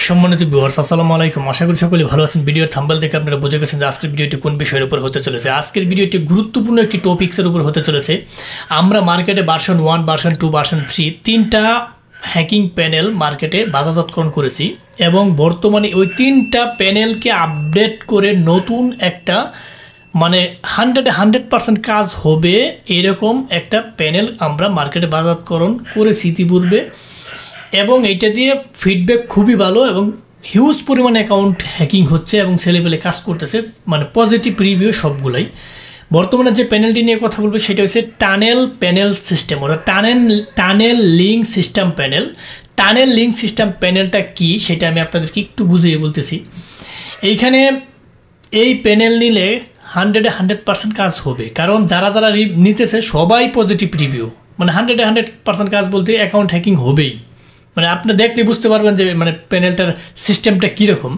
সম্মানিত ভিউয়ার্স, আসসালামু আলাইকুম। আশা করি সকলে ভালো আছেন। ভিডিওর থাম্বনেল দেখে আপনারা বুঝে গেছেন যে আজকের ভিডিওটি কোন বিষয়ের উপর হতে চলেছে। আজকের ভিডিওটি গুরুত্বপূর্ণ একটি টপিক্সের উপর হতে চলেছে। আমরা মার্কেটে ভার্সন 1, ভার্সন 2, ভার্সন 3 তিনটা হ্যাকিং প্যানেল মার্কেটে বাজারজাতকরণ করেছি এবং বর্তমানে ওই তিনটা প্যানেলকে আপডেট করে নতুন একটা 100% কাজ হবে এরকম একটা প্যানেল আমরা মার্কেটে বাজারজাতকরণ করেছি ইতিপূর্বে এবং এটা দিয়ে ফিডব্যাক খুবই ভালো এবং হিউজ পরিমাণ অ্যাকাউন্ট হ্যাকিং হচ্ছে এবং ছেলেপেলে কাজ করতেছে, পজিটিভ রিভিউ সবগুলাই। বর্তমানে যে প্যানেলটি নিয়ে কথা বলবো সেটা হচ্ছে টানেল প্যানেল সিস্টেম, অর্থাৎ tunnel link system panel. Tunnel link system প্যানেলটা কি সেটা আমি আপনাদেরকে একটু বুঝিয়ে বলতেছি। এইখানে এই প্যানেল নিলে 100% কাজ হবে, কারণ যারা যারা নিতেছে সবাই পজিটিভ রিভিউ। 100% কাজ বলতে অ্যাকাউন্ট হ্যাকিং হবেই। আপনি দেখলে বুঝতে পারবেন যে প্যানেলটার সিস্টেমটা কীরকম।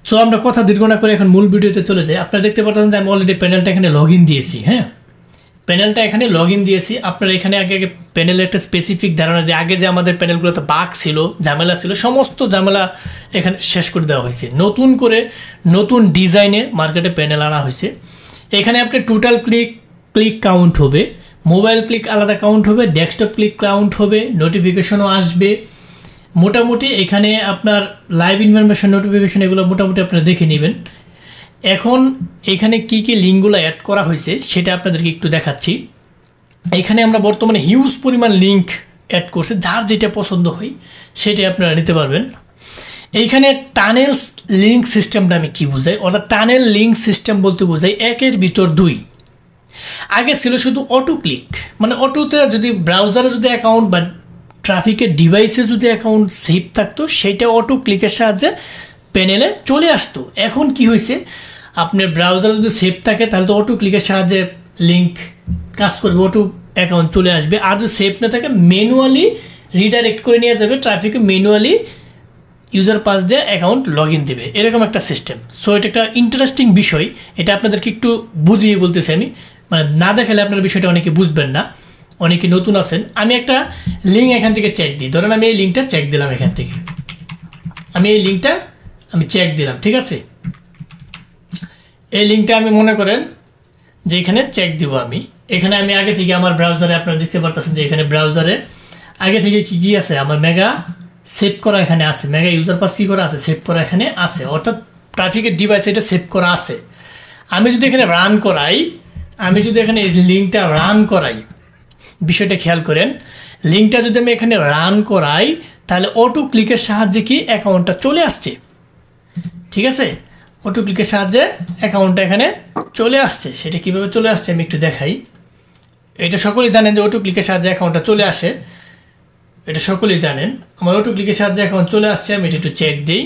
সো আমরা কথা দীর্ঘ না করে এখন মূল ভিডিওতে চলে যাই। আপনারা দেখতে পাচ্ছেন যে আমি অলরেডি প্যানেলটা এখানে লগ ইন দিয়েছি। প্যানেলটা এখানে লগ ইন দিয়েছি। আপনারা এখানে আগে প্যানেলের একটা স্পেসিফিক ধারণা যে আগে যে আমাদের প্যানেলগুলোতে বাগ ছিল, ঝামেলা ছিল, সমস্ত ঝামেলা এখানে শেষ করে দেওয়া হয়েছে। নতুন করে নতুন ডিজাইনে মার্কেটে প্যানেল আনা হয়েছে। এখানে আপনি টোটাল ক্লিক কাউন্ট হবে, মোবাইল ক্লিক আলাদা কাউন্ট হবে, ডেস্কটপ ক্লিক কাউন্ট হবে, নোটিফিকেশনও আসবে। মোটামুটি এখানে আপনার লাইভ ইনফরমেশন, নোটিফিকেশন এগুলো মোটামুটি আপনারা দেখে নেবেন। এখন এখানে কি কি লিঙ্কগুলো অ্যাড করা হয়েছে সেটা আপনাদেরকে একটু দেখাচ্ছি। এখানে আমরা বর্তমানে হিউজ পরিমাণ লিঙ্ক অ্যাড করছে, যার যেটা পছন্দ হয় সেটাই আপনারা নিতে পারবেন। এইখানে টানেল লিঙ্ক সিস্টেমটা আমি কি বোঝাই, অর্থাৎ টানেল লিঙ্ক সিস্টেম বলতে বোঝাই একের ভিতর দুই। আগে ছিল শুধু অটো ক্লিক, অটোতে যদি ব্রাউজারে যদি অ্যাকাউন্ট বা ট্রাফিকের ডিভাইসে যদি অ্যাকাউন্ট সেভ থাকতো সেটা অটো ক্লিকের সাহায্যে প্যানেলে চলে আসতো। এখন কি হয়েছে, আপনার ব্রাউজারে যদি সেভ থাকে তাহলে তো অটো ক্লিকের সাহায্যে লিঙ্ক কাজ করবে, অটো অ্যাকাউন্ট চলে আসবে। আর যদি সেভ না থাকে ম্যানুয়ালি রিডাইরেক্ট করে নিয়ে যাবে ট্রাফিকে, ম্যানুয়ালি ইউজার পাস দিয়ে অ্যাকাউন্ট লগ ইন দেবে, এরকম একটা সিস্টেম। সো এটা একটা ইন্টারেস্টিং বিষয়, এটা আপনাদেরকে একটু বুঝিয়ে বলতেছি আমি। না দেখালে আপনার বিষয়টা অনেকে বুঝবেন না, অনেকে নতুন আছেন। আমি একটা লিঙ্ক এখান থেকে চেক দিই। ধরেন আমি এই লিঙ্কটা চেক দিলাম, এখান থেকে আমি এই লিঙ্কটা চেক দিলাম, ঠিক আছে। এই লিঙ্কটা আমি মনে করেন যে এখানে চেক দিব। এখানে আমি আগে থেকে আমার ব্রাউজারে আপনারা দেখতে পারতেছেন যে এখানে ব্রাউজারে আগে থেকে কি কি আছে, আমার মেগা সেভ করা এখানে আছে, মেগা ইউজার পাস কী করা আছে, সেভ করা এখানে আছে, অর্থাৎ ট্রাফিকের ডিভাইস এটা সেভ করা আছে। আমি যদি এখানে রান করাই, লিঙ্কটা রান করাই, বিষয়টা খেয়াল করেন, লিঙ্কটা যদি আমি এখানে রান করাই তাহলে অটো ক্লিকের সাহায্যে কি অ্যাকাউন্টটা চলে আসছে, ঠিক আছে। অটো ক্লিকের সাহায্যে অ্যাকাউন্টটা এখানে চলে আসছে। সেটা কীভাবে চলে আসছে আমি একটু দেখাই। এটা সকলেই জানেন যে অটো ক্লিকের সাহায্যে অ্যাকাউন্টটা চলে আসে, এটা সকলেই জানেন। আমার অটো ক্লিকের সাহায্যে অ্যাকাউন্ট চলে আসছে। আমি এটা একটু চেক দিই।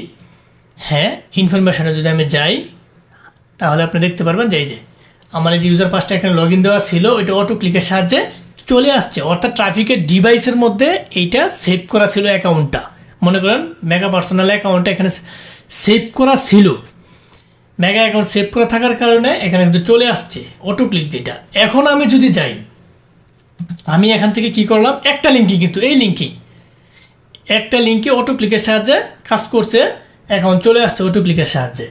ইনফরমেশনে যদি আমি যাই তাহলে আপনি দেখতে পারবেন যে এই যে আমার এই যে ইউজার পাসটা এখানে লগ ইন দেওয়া ছিল ওইটা অটো ক্লিকের সাহায্যে চলে আসছে, অর্থাৎ ট্রাফিকের ডিভাইসের মধ্যে এইটা সেভ করা ছিল অ্যাকাউন্টটা। মনে করেন মেগা পার্সোনাল অ্যাকাউন্টটা এখানে সেভ করা ছিল, মেগা অ্যাকাউন্ট সেভ করা থাকার কারণে এখানে কিন্তু চলে আসছে অটো ক্লিক যেটা। এখন আমি যদি যাই, আমি এখান থেকে কি করলাম, একটা লিঙ্কই, কিন্তু এই লিঙ্কই একটা লিঙ্কে অটো ক্লিকের সাহায্যে কাজ করছে, অ্যাকাউন্ট চলে আসছে অটো ক্লিকের সাহায্যে।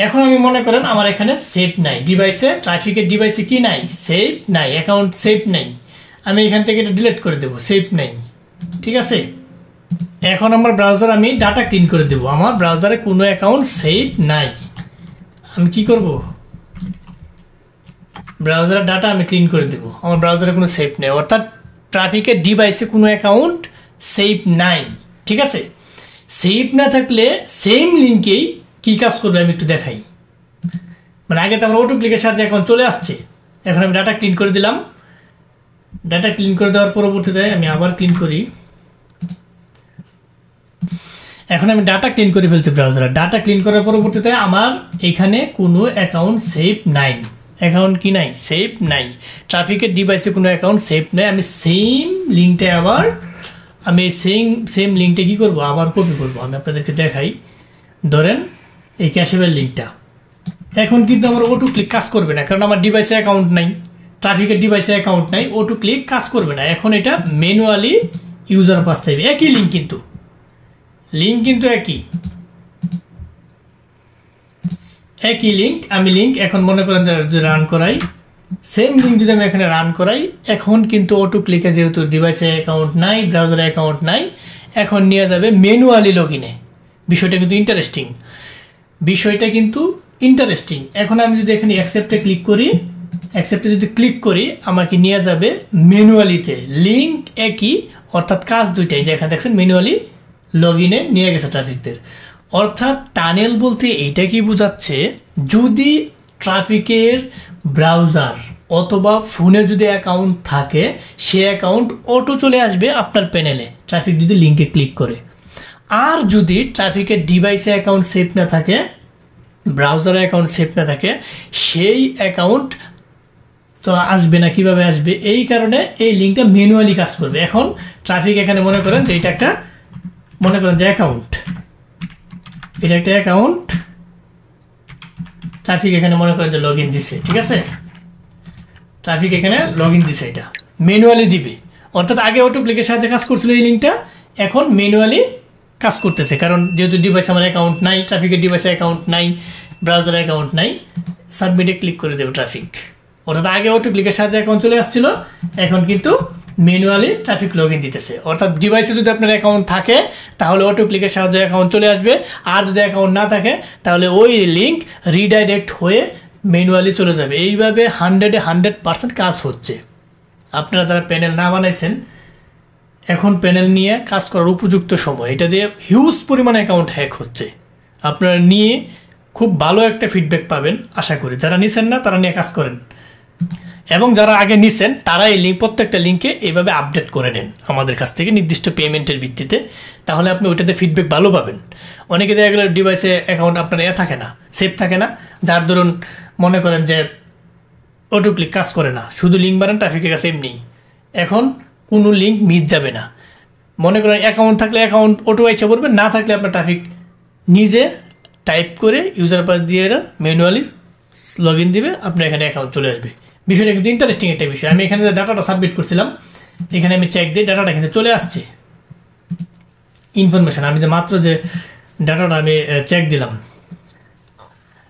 এখন আমি মনে করেন আমার এখানে সেভ নাই, ডিভাইসে ট্রাফিকের ডিভাইসে কি নাই, সেভ নাই, অ্যাকাউন্ট সেভ নাই। আমি এখান থেকে এটা ডিলিট করে দেবো, সেভ নাই, ঠিক আছে। এখন আমার ব্রাউজার আমি ডাটা ক্লিন করে দেবো, আমার ব্রাউজারে কোনো অ্যাকাউন্ট সেভ নাই। আমি কি করব, ব্রাউজারের ডাটা আমি ক্লিন করে দেবো, আমার ব্রাউজারে কোনো সেভ নেই, অর্থাৎ ট্রাফিকের ডিভাইসে কোনো অ্যাকাউন্ট সেভ নাই, ঠিক আছে। সেভ না থাকলে সেম লিঙ্কেই কী কাজ করবে আমি একটু দেখাই। আগে তো আমার অটো ক্লিকের সাথে অ্যাকাউন্ট চলে আসছে, এখন আমি ডাটা ক্লিন করে দিলাম। ডাটা ক্লিন করে দেওয়ার পরবর্তীতে আমি আবার ক্লিন করি। এখন আমি ডাটা ক্লিন করে ফেলছি ব্রাউজারে। ডাটা ক্লিন করার পরবর্তীতে আমার এখানে কোনো অ্যাকাউন্ট সেভ নাই, অ্যাকাউন্ট কি নাই, সেভ নাই, ট্রাফিকের ডিভাইসে কোনো অ্যাকাউন্ট সেভ নাই। আমি সেম লিঙ্কটা আবার সেম লিঙ্কটা কী করবো, আবার কপি করবো। আমি আপনাদেরকে দেখাই। ধরেন এই ক্যাশেবের লিঙ্কটা, এখন কিন্তু আমার অটো ক্লিক কাজ করবে না, কারণ আমার ডিভাইসে অ্যাকাউন্ট নাই, ট্রাফিকের ডিভাইসে অ্যাকাউন্ট নাই, অটো ক্লিক কাজ করবে না। এখন এটা ম্যানুয়ালি ইউজার পাস চাইবে, একই লিঙ্ক কিন্তু লিঙ্ক কিন্তু একই লিঙ্ক। আমি লিঙ্ক এখন মনে করেন যদি রান করাই, সেম লিঙ্ক যদি আমি এখানে রান করাই, এখন কিন্তু অটো ক্লিকে যেহেতু ডিভাইসে অ্যাকাউন্ট নাই, ব্রাউজারে অ্যাকাউন্ট নাই, এখন নিয়ে যাবে ম্যানুয়ালি লগ ইনে। বিষয়টা কিন্তু ইন্টারেস্টিং। এখন আমি যদি এখানে অ্যাকসেপ্টে ক্লিক করি, আমাকে নিয়ে যাবে ম্যানুয়ালিতে। লিঙ্ক একই, অর্থাৎ কাজ দুইটাই, যে এখানে দেখছেন ম্যানুয়ালি লগ ইনে নিয়ে গেছে ট্রাফিকদের। অর্থাৎ টানেল বলতে এইটা কি বোঝাচ্ছে, যদি ট্রাফিকের ব্রাউজার অথবা ফোনে যদি অ্যাকাউন্ট থাকে, সে অ্যাকাউন্ট অটো চলে আসবে আপনার প্যানেলে, ট্রাফিক যদি লিঙ্কে ক্লিক করে। আর যদি ট্রাফিকের ডিভাইসে অ্যাকাউন্ট সেভ না থাকে, ব্রাউজারে অ্যাকাউন্ট সেভ না থাকে, সেই অ্যাকাউন্ট তো আসবে না। কিভাবে আসবে? এই কারণে এই লিঙ্কটা ম্যানুয়ালি কাজ করবে। এখন ট্রাফিক এখানে মনে করেন যে এটা একটা অ্যাকাউন্ট, এটা একটা অ্যাকাউন্ট, ট্রাফিক এখানে মনে করেন যে লগ ইন দিছে, ঠিক আছে, ট্রাফিক এখানে লগ ইন দিছে, এটা ম্যানুয়ালি দিবে। অর্থাৎ আগে অটো ক্লিকের সাহায্যে কাজ করছিল এই লিঙ্কটা, এখন ম্যানুয়ালি কাজ করতেছে। কারণ যেহেতু ডিভাইসে আমার অ্যাকাউন্ট নাই, ট্রাফিকের ডিভাইসে অ্যাকাউন্ট নাই, ব্রাউজারে অ্যাকাউন্ট নাই, সাবমিটে ক্লিক করে দেবে ট্রাফিক। অর্থাৎ আগে অটো ক্লিকের সাহায্যে অ্যাকাউন্ট চলে আসছিল, এখন কিন্তু ম্যানুয়ালি ট্রাফিক লগ ইন দিতেছে। অর্থাৎ ডিভাইসে যদি আপনার অ্যাকাউন্ট থাকে তাহলে অটো ক্লিকের সাহায্যে অ্যাকাউন্ট চলে আসবে, আর যদি অ্যাকাউন্ট না থাকে তাহলে ওই লিঙ্ক রিডাইরেক্ট হয়ে ম্যানুয়ালি চলে যাবে। এইভাবে 100% কাজ হচ্ছে। আপনারা যারা প্যানেল না বানাইছেন, এখন প্যানেল নিয়ে কাজ করার উপযুক্ত সময়। এটা দিয়ে হিউজ পরিমাণে অ্যাকাউন্ট হ্যাক হচ্ছে। আপনারা নিয়ে খুব ভালো একটা ফিডব্যাক পাবেন আশা করি। যারা নিছেন না তারা নিয়ে কাজ করেন, এবং যারা আগে নিছেন তারা এই প্রত্যেকটা লিঙ্কে এইভাবে আপডেট করে নেন আমাদের কাছ থেকে নির্দিষ্ট পেমেন্টের ভিত্তিতে, তাহলে আপনি ওইটাতে ফিডব্যাক ভালো পাবেন। অনেকে দেখা গেলে ডিভাইসে অ্যাকাউন্ট আপনার থাকে না, সেভ থাকে না, যার ধরুন মনে করেন যে অটো ক্লিক কাজ করে না, শুধু লিঙ্ক বানান ট্রাফিকের কাছে এমনি। এখন কোনো লিঙ্ক মিস যাবে না। মনে করেন অ্যাকাউন্ট থাকলে অ্যাকাউন্ট অটো আইসা পড়বে, না থাকলে আপনার ট্রাফিক নিজে টাইপ করে ইউজার পাস দিয়ে ম্যানুয়ালি লগ ইন দিবে, আপনার এখানে অ্যাকাউন্ট চলে আসবে। বিষয়টা কিন্তু ইন্টারেস্টিং একটা বিষয়। আমি এখানে যে ডাটাটা সাবমিট করছিলাম, এখানে আমি চেক দিই, ডাটাটা কিন্তু চলে আসছে। ইনফরমেশন আমি যে মাত্র যে ডাটাটা আমি চেক দিলাম,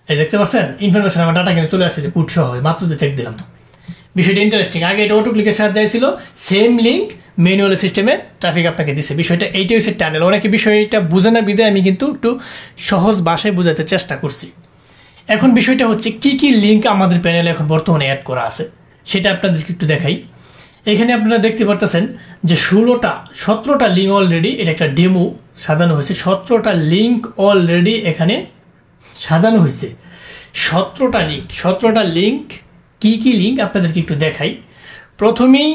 এই দেখতে পাচ্ছেন ইনফরমেশন আমার ডাটা কিন্তু চলে আসছে, যে পুট সহ মাত্র যে চেক দিলাম। বিষয়টা ইন্টারেস্টিং। আগে এটা অটো ক্লিকের সাহায্যে ছিল, সেম লিঙ্ক ম্যানুয়াল সিস্টেমে ট্রাফিক আপনাকে দিচ্ছে। বিষয়টা এইটাই হচ্ছে টানেল। অনেকে বিষয়টা বুঝে না বিদায় আমি কিন্তু একটু সহজ ভাষায় বোঝাতে চেষ্টা করছি। এখন বিষয়টা হচ্ছে কি কি লিঙ্ক আমাদের প্যানেলে এখন বর্তমানে অ্যাড করা আছে সেটা আপনাদেরকে একটু দেখাই। এখানে আপনারা দেখতে পারতেছেন যে 17টা লিঙ্ক অলরেডি, এটা একটা ডেমো সাজানো হয়েছে। 17টা লিঙ্ক অলরেডি এখানে সাজানো হয়েছে। 17টা লিঙ্ক কি কি লিঙ্ক আপনাদেরকে একটু দেখাই। প্রথমেই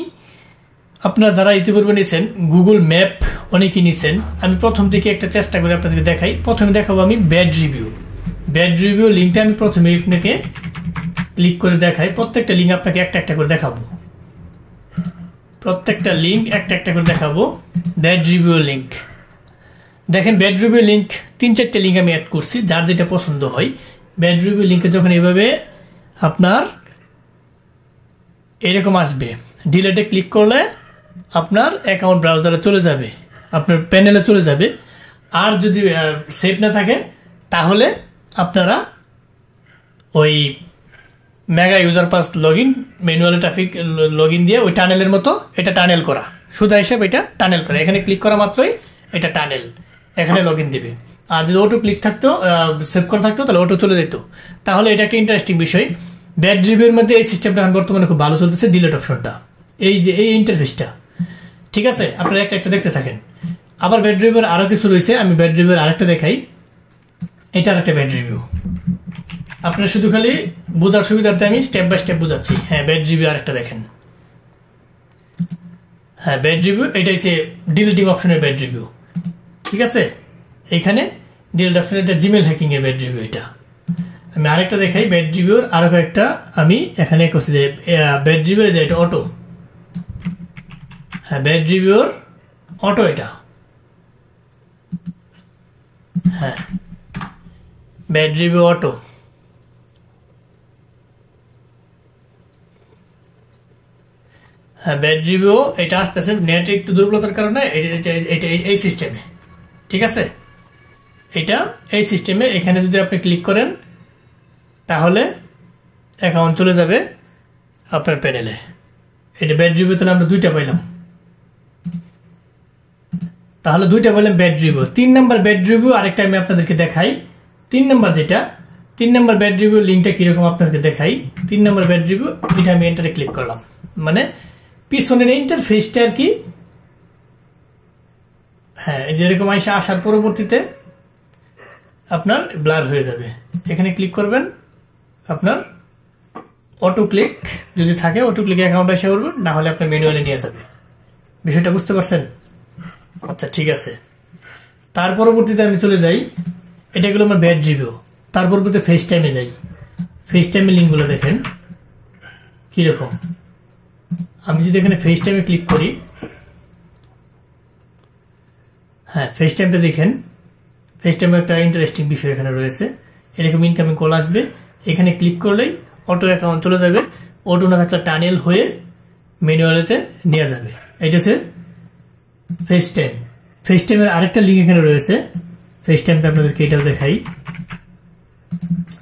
আপনারা যারা ইতিপূর্বে নিয়েছেন গুগল ম্যাপ, অনেকেই নিয়েছেন, আমি প্রথম থেকে একটা চেষ্টা করে আপনাদেরকে দেখাই। প্রথমে দেখাবো আমি ব্যাড রিভিউ লিঙ্কটা আমি প্রথমে আপনাকে ক্লিক করে দেখাই। প্রত্যেকটা লিঙ্ক আপনাকে একটা একটা করে দেখাবো, ব্যাড রিভিউ লিঙ্ক দেখেন। ব্যাড রিভিউ লিঙ্ক 3-4টে লিঙ্ক আমি অ্যাড করছি, যার যেটা পছন্দ হয়। ব্যাড রিভিউ লিঙ্কে যখন এইভাবে আপনার এরকম আসবে, ডিলেটে ক্লিক করলে আপনার অ্যাকাউন্ট ব্রাউজারে চলে যাবে, আপনার প্যানেলে চলে যাবে। আর যদি সেভ না থাকে তাহলে আপনারা ওই mega user pass log in manual traffic log in দিয়ে ওই টানেলের মতো, এটা টানেল করা সুদা হিসাব, এটা টানেল করা। এখানে ক্লিক করা মাত্রই এটা টানেল, এখানে লগ ইন দিবে। আর যদি অটো ক্লিক থাকতো, সেভ করা থাকতো, তাহলে অটো চলে যেত। তাহলে এটা একটা ইন্টারেস্টিং বিষয়। ব্যাড রিভিউর মধ্যে এই সিস্টেমটা এখন বর্তমানে খুব ভালো চলতেছে, ডিলেট অপশনটা, এই যে এই ইন্টারফেসটা, ঠিক আছে। আপনারা একটা একটা দেখতে থাকেন। আবার ব্যাড রিভিউর আরো কিছু রয়েছে, আমি ব্যাড রিভিউর আরেকটা দেখাই। এটা আরেকটা ব্যাড রিভিউ, আপনারা শুধু খালি বোঝার সুবিধার্থে আমি স্টেপ বাই স্টেপ বোঝাচ্ছি। হ্যাঁ, ব্যাড রিভিউ আরেকটা দেখেন। হ্যাঁ, ব্যাড রিভিউ, এটা হচ্ছে ডিলিটিং অপশনের ব্যাড রিভিউ, ঠিক আছে। এখানে ডিলিট অপশনের এটা জিমেল হ্যাকিং এর ব্যাড রিভিউ। এটা আমি আরেকটা দেখাই ব্যাড রিভিউর আরো কয়েকটা আমি এখানে করছি, যে ব্যাড রিভিউ, যে এটা অটো। হ্যাঁ, ব্যাড রিভিউর অটো এটা। হ্যাঁ, ব্যাড রিভিউ অটো। হ্যাঁ, ব্যাড রিভিউ এটা আসতেছে নেট একটু দুর্বলতার কারণে এই সিস্টেমে, ঠিক আছে, এটা এই সিস্টেমে এখানে যদি আপনি ক্লিক করেন তাহলে অ্যাকাউন্ট চলে যাবে আপনার প্যানেলে। এটা ব্যাড রিভিউ তাহলে আমরা 2টা পাইলাম, তাহলে 2টা পাইলাম bad review. 3 number bad review আরেকটা আমি আপনাদেরকে দেখাই। 3 নাম্বার যেটা 3 নাম্বার ব্যাড রিভিউ লিঙ্কটা কিরকম আপনাদেরকে দেখাই। 3 নাম্বার ব্যাড রিভিউ, এটা আমি এন্টারে ক্লিক করলাম, মানে পিছনের ইন্টারফেসটা আর কি, হ্যাঁ যেরকম আসার পরবর্তীতে আপনার ব্লার হয়ে যাবে। এখানে ক্লিক করবেন, আপনার অটো ক্লিক যদি থাকে অটো ক্লিক অ্যাকাউন্ট এসে করবেন, না হলে আপনার ম্যানুয়ালি নিয়ে যাবে। বিষয়টা বুঝতে পারছেন? আচ্ছা ঠিক আছে, তার পরবর্তীতে আমি চলে যাই, এটা গেল আমার ব্যাড রিভিউ। তার পরবর্তীতে ফেস টাইমে যাই। ফেস টাইমের লিঙ্কগুলো দেখেন কিরকম। আমি যদি এখানে ফেস টাইমে ক্লিক করি, হ্যাঁ ফেস টাইমটা দেখেন, ফেস টাইমে একটা ইন্টারেস্টিং বিষয় এখানে রয়েছে। এরকম ইনকামিং কল আসবে, এখানে ক্লিক করলেই অটো অ্যাকাউন্ট চলে যাবে। অটো না থাকলে টানেল হয়ে ম্যানুয়ালিতে নিয়ে যাবে। এটা হচ্ছে ফেস টাইম। ফেস টাইমের আরেকটা লিঙ্ক এখানে রয়েছে, ফেস টাইমটা আপনাদেরকে এটাও দেখাই।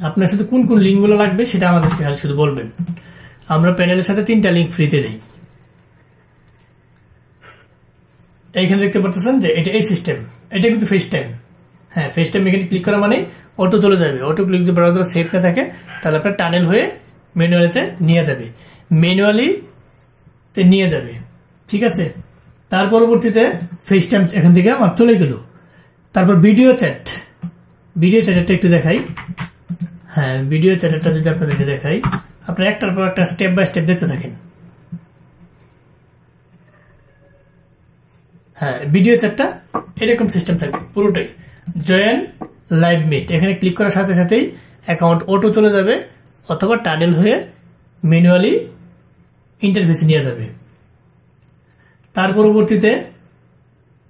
আপনার সাথে কোন কোন লিঙ্কগুলো লাগবে সেটা আমাদেরকে শুধু বলবেন। আমরা প্যানেলের সাথে 3টা লিঙ্ক ফ্রিতে দিই। এইখানে দেখতে পাচ্ছেন যে এটা এই সিস্টেম, এটা কিন্তু ফেস টাইম। হ্যাঁ ফেস টাইম এখানে ক্লিক করা মানে অটো চলে যাবে। অটো ক্লিক যদি ব্রাউজার সেভ না থাকে তাহলে আপনার টানেল হয়ে ম্যানুয়ালিতে নিয়ে যাবে, ম্যানুয়ালিতে নিয়ে যাবে। ঠিক আছে, তার পরবর্তীতে ফেস টাইম এখান থেকে আমার চলে গেল। তারপর ভিডিও চ্যাট, ভিডিও চ্যাটারটা একটু দেখাই। হ্যাঁ ভিডিও চ্যাটারটা যদি আপনাদেরকে দেখাই, আপনারা একটার পর একটা স্টেপ বাই স্টেপ দেখতে থাকেন। হ্যাঁ ভিডিও চ্যাটটা এরকম সিস্টেম থাকবে পুরোটাই। জয়েন লাইভ মিট, এখানে ক্লিক করার সাথে সাথেই অ্যাকাউন্ট অটো চলে যাবে অথবা টানেল হয়ে ম্যানুয়ালি ইন্টারফেসে নিয়ে যাবে। তার পরবর্তীতে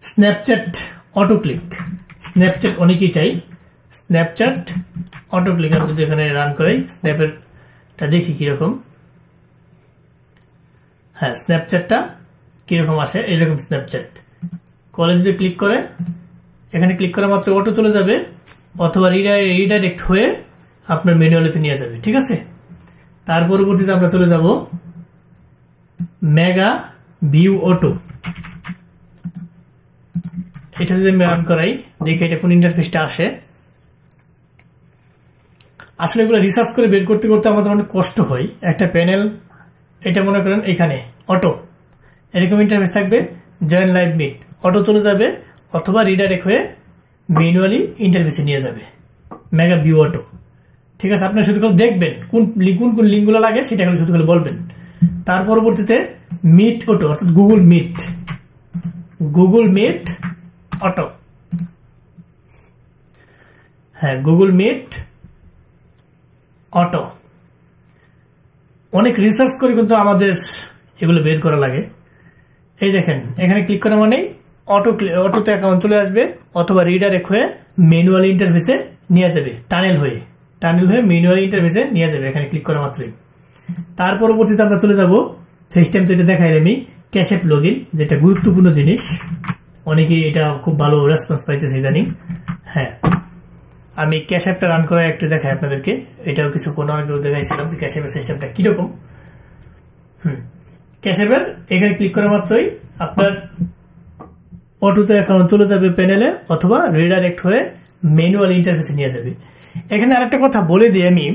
স্ন্যাপচ্যাট অটো ক্লিক, স্ন্যাপচ্যাট অনেকেই চাই। স্ন্যাপচ্যাট অটো ক্লিক আমি যদি এখানে রান করাই, স্ন্যাপেরটা দেখি কিরকম। হ্যাঁ স্ন্যাপচ্যাটটা কিরকম আসে, এইরকম স্ন্যাপচ্যাট। কলে যদি ক্লিক করে, এখানে ক্লিক করা মাত্র অটো চলে যাবে অথবা রিডাইরেক্ট হয়ে আপনার ম্যানুয়ালিতে নিয়ে যাবে। ঠিক আছে, তার পরবর্তীতে আমরা চলে যাব মেগা ভিউ অটো। এটা যদি আমি রান করাই, দেখি এটা কোন ইন্টারফেসটা আসে। আসলে এগুলো রিসার্চ করে বের করতে করতে আমাদের অনেক কষ্ট হয়। একটা প্যানেল, এটা মনে করেন এখানে অটো এরকম ইন্টারফেস থাকবে, জয়েন লাইভ মিট অটো চলে যাবে অথবা রিডাইরেক্ট হয়ে ম্যানুয়ালি ইন্টারফেসে নিয়ে যাবে, মেগা ভিউ অটো। ঠিক আছে, আপনার শুধু দেখবেন কোন কোন লিঙ্কগুলো লাগে সেটা শুধু বলবেন। তার পরবর্তীতে মিট অটো অর্থাৎ গুগল মিট অটো। হ্যাঁ গুগল মিট অটো, অনেক রিসার্চ করে কিন্তু আমাদের এগুলো বের করা লাগে। এই দেখেন এখানে ক্লিক করা মানে অটোতে অ্যাকাউন্ট চলে আসবে অথবা রিডাইরেক্ট হয়ে ম্যানুয়াল ইন্টারফেসে নিয়ে যাবে, টানেল হয়ে ম্যানুয়াল ইন্টারফেসে নিয়ে যাবে এখানে ক্লিক করা মাত্রই। তার পরবর্তীতে আমরা চলে যাব ফেস টাইম, তো এটা দেখাই আমি ক্যাশ অ্যাপ লগইন, যেটা গুরুত্বপূর্ণ জিনিস। অনেকেই এটা খুব ভালো রেসপন্স পাইতেছে ইদানিং। হ্যাঁ আমি ক্যাশ অ্যাপটা রান করা একটু দেখাই আপনাদেরকে। এটাও কিছুক্ষণ আগেও দেখাইছিলাম যে ক্যাশ অ্যাপের সিস্টেমটা কিরকম। ক্যাশ অ্যাপের এখানে ক্লিক করা মাত্রই আপনার অটোতে অ্যাকাউন্ট চলে যাবে প্যানেলে অথবা রিডাইরেক্ট হয়ে ম্যানুয়াল ইন্টারফেসে নিয়ে যাবে। এখানে আরেকটা কথা বলে দিই আমি,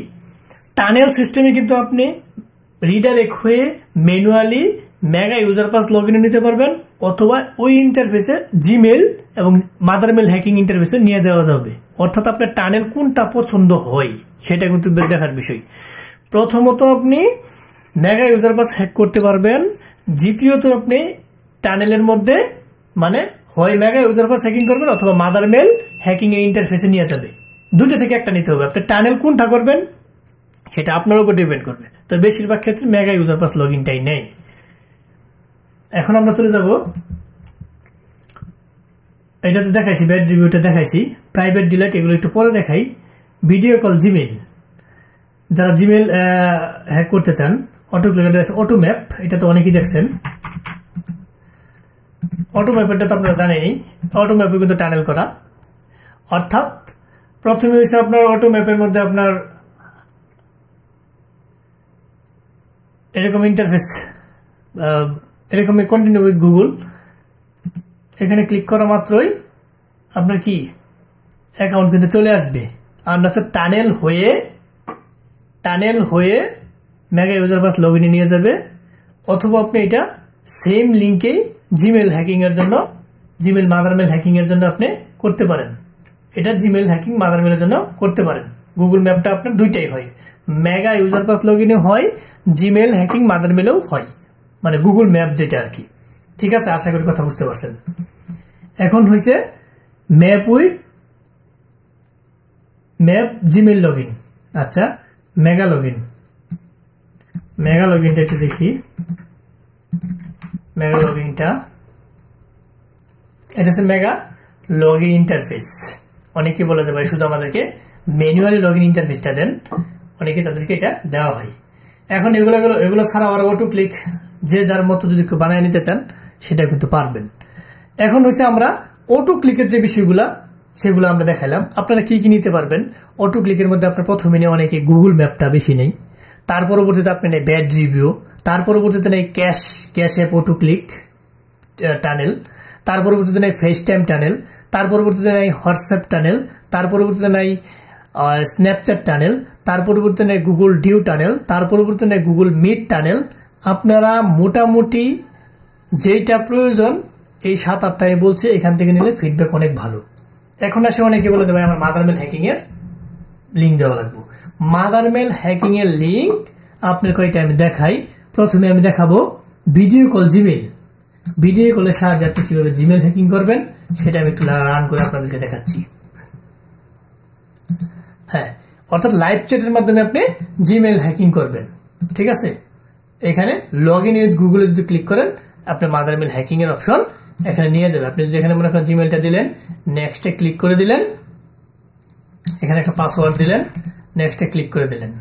টানেল সিস্টেমে কিন্তু আপনি রিডাইরেক্ট হয়ে manually mega user pass log ইনে নিতে পারবেন অথবা ওই ইন্টারফেসে জিমেল এবং মাদারমেল হ্যাকিং ইন্টারফেসে নিয়ে দেওয়া যাবে। অর্থাৎ আপনার টানেল কোনটা পছন্দ হয় সেটা কিন্তু দেখার বিষয়। প্রথমত আপনি মেগা ইউজার পাস হ্যাক করতে পারবেন, দ্বিতীয়ত আপনি টানেলের মধ্যে মানে হয় মেগা ইউজার পাস হ্যাকিং করবেন অথবা মাদারমেল হ্যাকিং এর ইন্টারফেসে নিয়ে যাবে। দুটো থেকে একটা নিতে হবে। আপনি টানেল কোনটা করবেন সেটা আপনার উপর ডিপেন্ড করবে। তো বেশিরভাগ ক্ষেত্রে মেগা ইউজার পাস লগ ইনটাই নেই। এখন আমরা চলে যাব, এটাতে দেখাইছি ব্যাড রিভিউটা দেখাইছি, প্রাইভেট ডিলাইট এগুলো একটু পরে দেখাই। ভিডিও কল জিমেল, যারা জিমেল হ্যাক করতে চান, অটো ম্যাপ, এটা তো অনেকেই দেখছেন। অটো ম্যাপেরটা তো আপনারা জানেনই, অটো ম্যাপে কিন্তু টানেল করা, অর্থাৎ প্রথমে হচ্ছে আপনার অটো ম্যাপের মধ্যে আপনার এরকম ইন্টারফেস, এরকম কন্টিনিউ উইথ গুগল, এখানে ক্লিক করা মাত্রই আপনার কি অ্যাকাউন্ট কিন্তু চলে আসবে। আর হচ্ছে টানেল হয়ে মেগা ইউজার পাস লগ ইনে নিয়ে যাবে, অথবা আপনি এটা সেম লিঙ্কেই জিমেল হ্যাকিং এর জন্য, জিমেল মাদারমেল হ্যাকিং এর জন্য আপনি করতে পারেন। এটা জিমেল হ্যাকিং মাদারমেলের জন্য করতে পারেন। গুগল ম্যাপটা আপনার দুইটাই হয়, মেগা ইউজার পাস লগ ইনে হয়, জিমেল হ্যাকিং মাদারমেলেও হয়, মানে গুগল ম্যাপ যেটা আর কি। ঠিক আছে, আশা করি কথা বুঝতে পারছেন। এখন হয়েছে ম্যাপ জিমেল লগ ইন। আচ্ছা, মেগা লগ ইনটা একটু দেখি। মেগা লগ ইনটা এটা হচ্ছে মেগা লগ ইন ইন্টারফেস। অনেকে বলে যে ভাই শুধু আমাদেরকে ম্যানুয়ালি লগ ইন ইন্টারফেসটা দেন, অনেকে তাদেরকে এটা দেওয়া হয়। এখন এগুলো ছাড়া আবার অটো ক্লিক যে যার মতো যদি কেউ বানিয়ে নিতে চান সেটা কিন্তু পারবেন। এখন হচ্ছে আমরা অটো ক্লিকের যে বিষয়গুলা সেগুলো আমরা দেখালাম। আপনারা কি কি নিতে পারবেন অটো ক্লিকের মধ্যে? আপনার প্রথমে নিয়ে অনেকে গুগল ম্যাপটা বেশি নেই, তার পরবর্তীতে আপনি নেই ব্যাড রিভিউ, তার পরবর্তীতে নেই cash app auto click tunnel, তার পরবর্তীতে নেই ফেস টাইম টানেল, তার পরবর্তীতে নেই হোয়াটসঅ্যাপ টানেল, তার পরবর্তীতে নেই স্ন্যাপচ্যাট টানেল, তার পরবর্তীতে নেই গুগল ডিউ টানেল, তার পরবর্তীতে নেই গুগল মিট টানেল। আপনারা মোটামুটি যেইটা প্রয়োজন এই 7-8টাই বলছে, এখান থেকে নিলে ফিডব্যাক অনেক ভালো। এখন আসে অনেকে বলে যে ভাই আমার মাদারমেল হ্যাকিং এর লিঙ্ক দেওয়া লাগবে। মাদারমেল হ্যাকিং এর লিঙ্ক আপনার কয়েকটা আমি দেখাই। প্রথমে আমি দেখাবো ভিডিও কল জিমেল। ভিডিও কলের সাহায্যে আপনি কিভাবে জিমেল হ্যাকিং করবেন সেটা আমি একটু রান করে আপনাদেরকে দেখাচ্ছি। হ্যাঁ, অর্থাৎ লাইভ চ্যাটের মাধ্যমে আপনি জিমেল হ্যাকিং করবেন। ঠিক আছে, এখানে লগ ইন উইথ গুগলে যদি ক্লিক করেন আপনার মাদারমেল হ্যাকিং এর অপশন এখানে নিয়ে যাবে। আপনি যদি এখানে মনে করেন জিমেলটা দিলেন, নেক্সটে ক্লিক করে দিলেন, এখানে একটা পাসওয়ার্ড দিলেন, নেক্সটে ক্লিক করে দিলেন।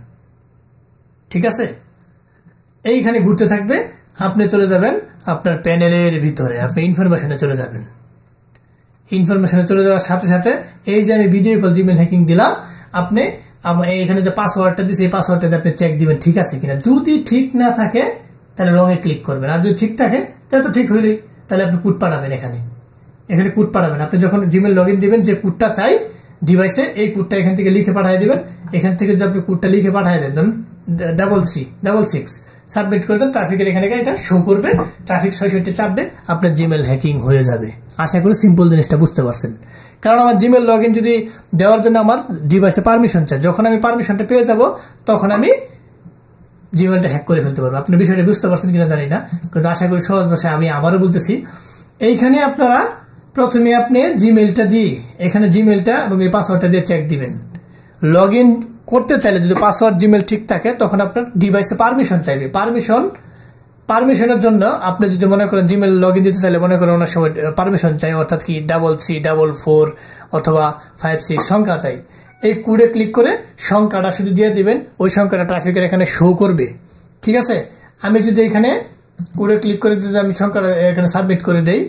ঠিক আছে, এইখানে ঘুরতে থাকবে, আপনি চলে যাবেন আপনার প্যানেলের ভিতরে, আপনি ইনফরমেশনে চলে যাবেন। ইনফরমেশনে চলে যাওয়ার সাথে সাথে এই যে আমি ভিডিও কল জিমেল হ্যাকিং দিলাম, আপনি এখানে যে পাসওয়ার্ডটা দিচ্ছে এই পাসওয়ার্ডটা আপনি চেক দিবেন ঠিক আছে কিনা। যদি ঠিক না থাকে তাহলে রঙে ক্লিক করবেন, আর যদি ঠিক থাকে তাহলে তো ঠিক হইলেই, তাহলে আপনি কোড পাঠাবেন। এখানে কোড পাঠাবেন। আপনি যখন জিমেল লগ ইন দিবেন যে কোডটা চাই ডিভাইসে, এই কোডটা এখান থেকে লিখে পাঠিয়ে দিবেন। এখান থেকে যদি আপনি কোডটা লিখে পাঠিয়ে দেন, ধরুন 666 সাবমিট করে দেন, ট্রাফিকের এখানে এটা শো করবে, ট্রাফিক ৬৬ চাপবে, আপনার জিমেল হ্যাকিং হয়ে যাবে। আশা করি সিম্পল জিনিসটা বুঝতে পারছেন। কারণ আমার জিমেল লগ ইন যদি দেওয়ার জন্য আমার ডিভাইসে পারমিশন চাই, যখন আমি পারমিশনটা পেয়ে যাব তখন আমি জিমেলটা হ্যাক করে ফেলতে পারবো। আপনি বিষয়টা বুঝতে পারছেন কিনা জানি না, কিন্তু আশা করি সহজ ভাষায় আমি আবারও বলতেছি। এইখানে আপনারা প্রথমে আপনি জিমেলটা দিয়ে এখানে জিমেলটা এবং এই পাসওয়ার্ডটা দিয়ে চেক দিবেন। লগ ইন করতে চাইলে যদি পাসওয়ার্ড জিমেল ঠিক থাকে তখন আপনার ডিভাইসে পারমিশন চাইবে। পারমিশনের জন্য আপনি যদি মনে করেন জিমেল লগ ইন দিতে চাইলে মনে করেন অনেক সময় পারমিশন চাই, অর্থাৎ কি 334 অথবা 56 সংখ্যা চাই। এই কোডে ক্লিক করে সংখ্যাটা শুধু দিয়ে দিবেন, ওই সংখ্যাটা ট্রাফিকের এখানে শো করবে। ঠিক আছে, আমি যদি এখানে কোডে ক্লিক করে যদি আমি সংখ্যাটা এখানে সাবমিট করে দেই,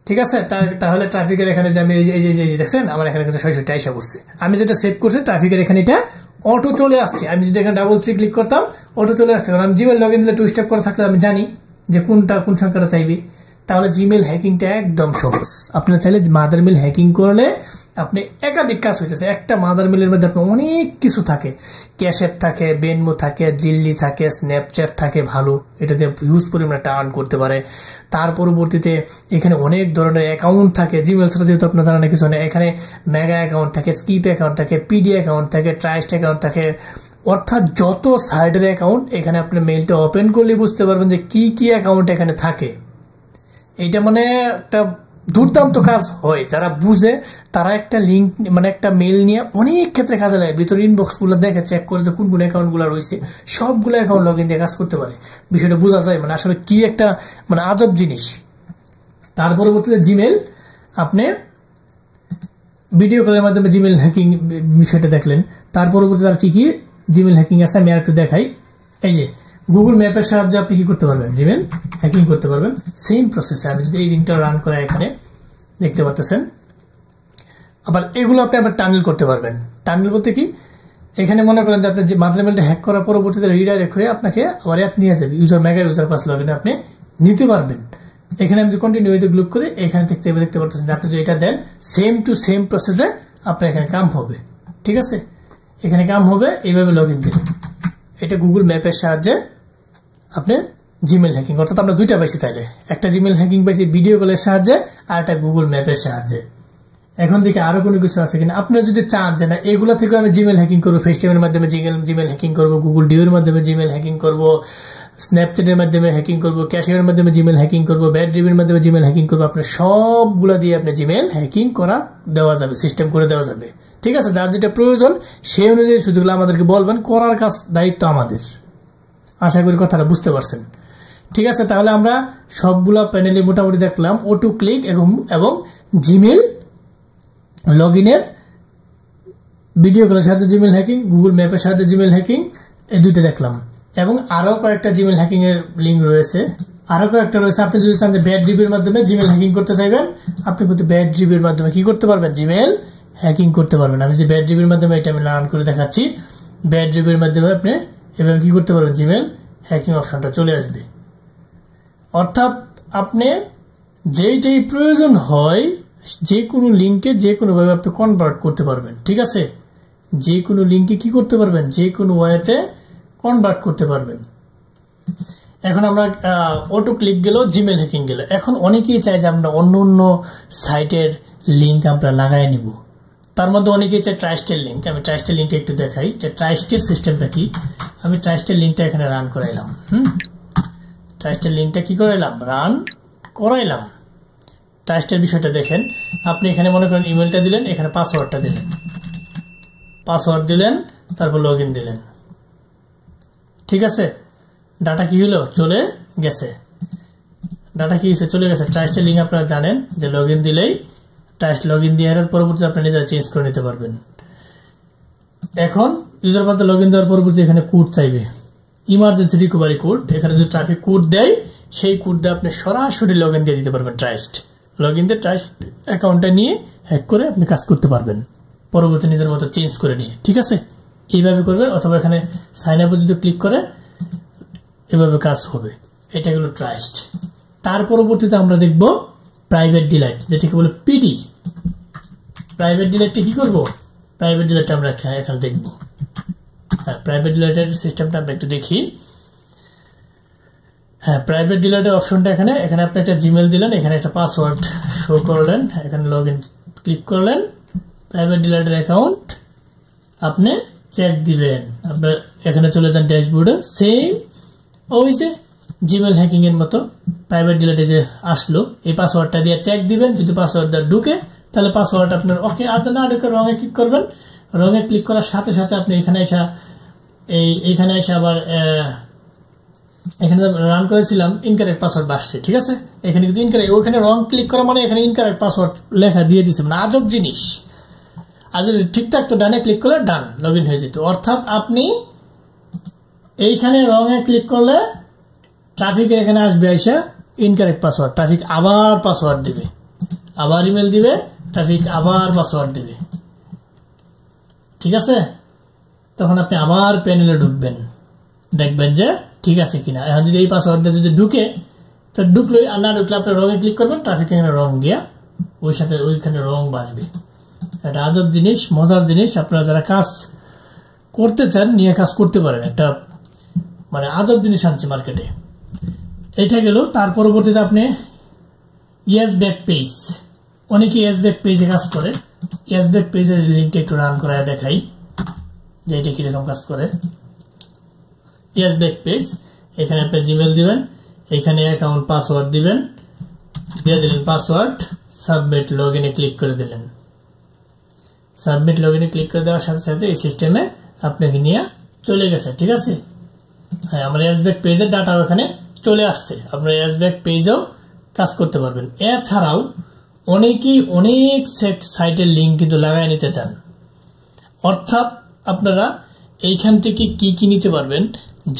ঠিক আছে, তাহলে ট্রাফিকের এখানে যে আমি এই যে দেখছেন আমার এখানে কিন্তু ৬৬ আইসা পড়ছে। আমি যেটা সেভ করছি ট্রাফিকের এখানে এটা অটো চলে আসছে। আমি যদি এখানে ক্লিক করতাম অটো চলে আসছে, কারণ আমি জিমেল লগ ইন দিলে 2 স্টেপ করে থাকলে আমি জানি যে কোন সংখ্যাটা চাইবে। তাহলে জিমেল হ্যাকিংটা একদম সহজ। আপনারা চাইলে মাদারমেল হ্যাকিং করলে আপনি একাধিক কাজ হইতেছে। একটা মাদারমেলের মধ্যে আপনার অনেক কিছু থাকে, ক্যাশ অ্যাপ থাকে, বেনমো থাকে, জিল্লি থাকে, স্ন্যাপচ্যাট থাকে, ভালো, এটা দিয়ে হিউজ পরিমাণে একটা আর্ন করতে পারে। তার পরবর্তীতে এখানে অনেক ধরনের অ্যাকাউন্ট থাকে। জিমেল ছাড়া যেহেতু আপনার জানা কিছু নেই, এখানে মেগা অ্যাকাউন্ট থাকে, স্কিপ অ্যাকাউন্ট থাকে, পিডি অ্যাকাউন্ট থাকে, ট্রাইস্ট অ্যাকাউন্ট থাকে, অর্থাৎ যত সাইডের অ্যাকাউন্ট এখানে আপনি মেইলটা ওপেন করলে বুঝতে পারবেন যে কি কি অ্যাকাউন্ট এখানে থাকে। এইটা মানে একটা দুর্দান্ত কাজ হয়। যারা বুঝে তারা একটা লিঙ্ক মানে একটা মেইল নিয়ে অনেক ক্ষেত্রে কাজে লাগে। ভিতরে ইনবক্সগুলো দেখে চেক করে কোন কোন অ্যাকাউন্টগুলো রয়েছে, সবগুলো অ্যাকাউন্ট লগ ইন দিয়ে কাজ করতে পারে। বিষয়টা বোঝা যায় মানে আসলে কি একটা মানে আজব জিনিস। তার পরবর্তীতে জিমেল, আপনি ভিডিও কলের মাধ্যমে জিমেল হ্যাকিং বিষয়টা দেখলেন। তার পরবর্তীতে আর কি কি জিমেল হ্যাকিং আছে আমি আর একটু দেখাই। এই যে গুগল ম্যাপের সাহায্যে আপনি কি করতে পারবেন, জিমেল হ্যাকিং করতে পারবেন। সেম প্রসেসে আমি যদি এই লিঙ্কটা রান করা এখানে দেখতে পাচ্ছেন। আবার এগুলো আপনি আবার টানেল করতে পারবেন। টানেল বলতে কি, এখানে মনে করেন যে আপনি যে মাদার মেলটা হ্যাক করার পরবর্তীতে রিডাইরেক্ট হয়ে আপনাকে আবার অ্যাপ নিয়ে যাবে, মেগা ইউজার পাস লগইন আপনি নিতে পারবেন। এখানে আমি কন্টিনিউ উইথ ক্লিক করে এখানে দেখতে পাচ্ছেন যে আপনি যদি এটা দেন সেম টু সেম প্রসেসে আপনার এখানে কাম হবে। ঠিক আছে, এখানে কাম হবে, এইভাবে লগ ইন দিবেন। এটা গুগল ম্যাপের সাহায্যে আপনি জিমেল হ্যাকিং, অর্থাৎ আমরা দুইটা পাইছি তাইলে, একটা জিমেল হ্যাকিং পাইছি ভিডিও কলের সাহায্যে আর একটা গুগল ম্যাপের সাহায্যে। এখন দেখি আরো কোনো কিছু আছে কিনা। আপনারা যদি চান যে না এগুলো থেকে আমি জিমেল হ্যাকিং করবো, ফেসটাইমের মাধ্যমে জিমেল হ্যাকিং করবো, গুগল ডিওর মাধ্যমে জিমেল হ্যাকিং করবো, স্ন্যাপচ্যাটের মাধ্যমে হ্যাকিং করবো, ক্যাশিয়ারের মাধ্যমে জিমেল হ্যাকিং করবো, ব্যাড ড্রিভের মাধ্যমে জিমেল হ্যাকিং করবো, আপনার সবগুলা দিয়ে আপনি জিমেল হ্যাকিং করা দেওয়া যাবে, সিস্টেম করে দেওয়া যাবে। ঠিক আছে, যার যেটা প্রয়োজন সেই অনুযায়ী শুধুগুলো আমাদেরকে বলবেন, করার কাজ দায়িত্ব আমাদের। আশা করি কথাটা বুঝতে পারছেন। ঠিক আছে, তাহলে আমরা সবগুলা প্যানেলে মোটামুটি দেখলাম অটো ক্লিক এবং জিমেল লগ ইনের ভিডিও কলের সাহায্যে জিমেল হ্যাকিং, গুগল ম্যাপের সাহায্যে জিমেল হ্যাকিং, এই দুইটা দেখলাম। এবং আরো কয়েকটা জিমেল হ্যাকিং এর লিঙ্ক রয়েছে, আরো কয়েকটা রয়েছে। আপনি যদি চান যে ব্যাড ড্রিভের মাধ্যমে জিমেল হ্যাকিং করতে চাইবেন, আপনি কিন্তু ব্যাড ড্রিভের মাধ্যমে কি করতে পারবেন, জিমেল হ্যাকিং করতে পারবেন। আমি যে ব্যাড ড্রিভের মাধ্যমে এটা আমি রান করে দেখাচ্ছি, ব্যাড ড্রিভের মাধ্যমে আপনি এভাবে কি করতে পারবেন, জিমেল হ্যাকিং অপশনটা চলে আসবে। অর্থাৎ আপনি যেইটাই প্রয়োজন হয় যে কোনো লিঙ্কে যে কোনো ভাবে আপনি কনভার্ট করতে পারবেন। ঠিক আছে, যে কোনো লিঙ্কে কি করতে পারবেন, যে কোনো ওয়েতে কনভার্ট করতে পারবেন। এখন আমরা অটো ক্লিক গেল, জিমেল হ্যাকিং গেল। এখন অনেকেই চাই যে আমরা অন্য অন্য সাইটের লিঙ্ক আমরা লাগাই নিব। তার মধ্যে অনেকেই চাই ট্রাস্টের লিঙ্ক। আমি ট্রাস্টের লিঙ্কটা একটু দেখাই যে ট্রাস্টের সিস্টেমটা কি। আমি ট্রাস্টের লিঙ্কটা এখানে রান করাইলাম। ট্রাস্টের লিঙ্কটা কি করাইলাম, রান করাইলাম। ট্রাস্টের বিষয়টা দেখেন, আপনি এখানে মনে করেন ইমেলটা দিলেন, এখানে পাসওয়ার্ডটা দিলেন, পাসওয়ার্ড দিলেন, তারপর লগ ইন দিলেন। ঠিক আছে, ডাটা কি হলো, চলে গেছে। ডাটা কি হয়েছে, চলে গেছে। ট্রাস্টের লিঙ্ক আপনারা জানেন যে লগ ইন দিলেই ট্রাস্ট লগ ইন দিয়ে পরবর্তীতে আপনি নিজেরা চেঞ্জ করে নিতে পারবেন। এখন ইউজার পাসে লগ ইন দেওয়ার পরবর্তী এখানে কোড চাইবে, ইমার্জেন্সি রিকভারি কোড। এখানে যদি ট্রাফিক কোড দেয়, সেই কোড দিয়ে আপনি সরাসরি লগ ইন দিয়ে দিতে পারবেন। ট্রাস্ট লগ ইন দিয়ে ট্রাস্ট অ্যাকাউন্টটা নিয়ে হ্যাক করে আপনি কাজ করতে পারবেন, পরবর্তী নিজের মতো চেঞ্জ করে নিয়ে। ঠিক আছে, এইভাবে করবেন। অথবা এখানে সাইন আপে যদি ক্লিক করে এভাবে কাজ হবে। এটা হলো ট্রাস্ট। তার পরবর্তীতে আমরা দেখব প্রাইভেট ডিলাইট, যেটাকে বলে পিডি। প্রাইভেট ডিলাইটটা কি করব, প্রাইভেট ডিলাইট আমরা এখানে দেখব। হ্যাঁ, প্রাইভেট ডিলাইটের সিস্টেমটা আমরা একটু দেখি। হ্যাঁ, প্রাইভেট ডিলাইটের অপশনটা এখানে আপনি একটা জিমেল দিলেন, এখানে একটা পাসওয়ার্ড শো করলেন, এখানে লগ ইন ক্লিক করলেন। প্রাইভেট ডিলাইটের অ্যাকাউন্ট আপনি চেক দিবেন। আপনার এখানে চলে যান ড্যাশবোর্ডে, সেম ওই যে জিমেল হ্যাকিং এর মতো প্রাইভেট ডিলাইটে যে আসলো, এই পাসওয়ার্ডটা দিয়ে চেক দিবেন। যদি পাসওয়ার্ডটা ঢুকে তাহলে পাসওয়ার্ড আপনার ওকে, আর না ঢুকে রঙে ক্লিক করবেন। রঙে ক্লিক করার সাথে সাথে আপনি এখানে এসে আবার এখানে রান করেছিলাম ইনকারেক্ট পাসওয়ার্ড আসছে। ঠিক আছে, এখানে কিন্তু ইনকারেক্ট, ওখানে রং ক্লিক করা মানে এখানে ইনকারেক্ট পাসওয়ার্ড লেখা দিয়ে দিচ্ছে, মানে আজব জিনিস। আর যদি ঠিক থাকতো ডানে ক্লিক করলে ডান লগ ইন হয়ে যেত। অর্থাৎ আপনি এইখানে রঙে ক্লিক করলে ট্রাফিকের এখানে আসবে আইসা ইনকারেক্ট পাসওয়ার্ড, ট্রাফিক আবার পাসওয়ার্ড দিবে, আবার ইমেল দিবে, ট্রাফিক আবার পাসওয়ার্ড দিবে। ঠিক আছে, তখন আপনি আবার প্যানেলে ঢুকবেন, দেখবেন যে ঠিক আছে কিনা। এখন যদি এই পাসওয়ার্ডটা যদি ঢুকে, তো ঢুকলোই, আর না ঢুকলে আপনি রঙে ক্লিক করবেন, ট্রাফিক এখানে রং গিয়া ওই সাথে ওইখানে রং বাসবে। একটা আজব জিনিস, মজার জিনিস। আপনারা যারা কাজ করতে চান নিয়ে কাজ করতে পারেন। একটা মানে আজব জিনিস আনছে মার্কেটে। এটা গেল। তার পরবর্তীতে আপনি ইয়েস ব্যাক পেজ, অনেকে ইয়েস ব্যাক পেজে কাজ করে। ইয়েস ব্যাক পেজের লিঙ্কটা একটু রান করায় দেখাই যে এটা কিরকম কাজ করে। ইয়েস ব্যাক পেজ, এখানে আপনি জিমেল দিবেন, এখানে অ্যাকাউন্ট পাসওয়ার্ড দিবেন, দিয়ে দিলেন পাসওয়ার্ড, সাবমিট লগ ইনে ক্লিক করে দিলেন। সাবমিট লগ ইনে ক্লিক করে দেওয়ার সাথে সাথে এই সিস্টেমে আপনাকে নিয়ে চলে গেছে। ঠিক আছে, হ্যাঁ, আমার ইয়েস ব্যাক পেজের ডাটাও এখানে চলে আসছে। আপনার ইয়েস ব্যাক পেজেও কাজ করতে পারবেন। এছাড়াও অনেকেই অনেক সাইটের লিঙ্ক কিন্তু লাগাই নিতে চান। অর্থাৎ আপনারা এইখান থেকে কি নিতে পারবেন,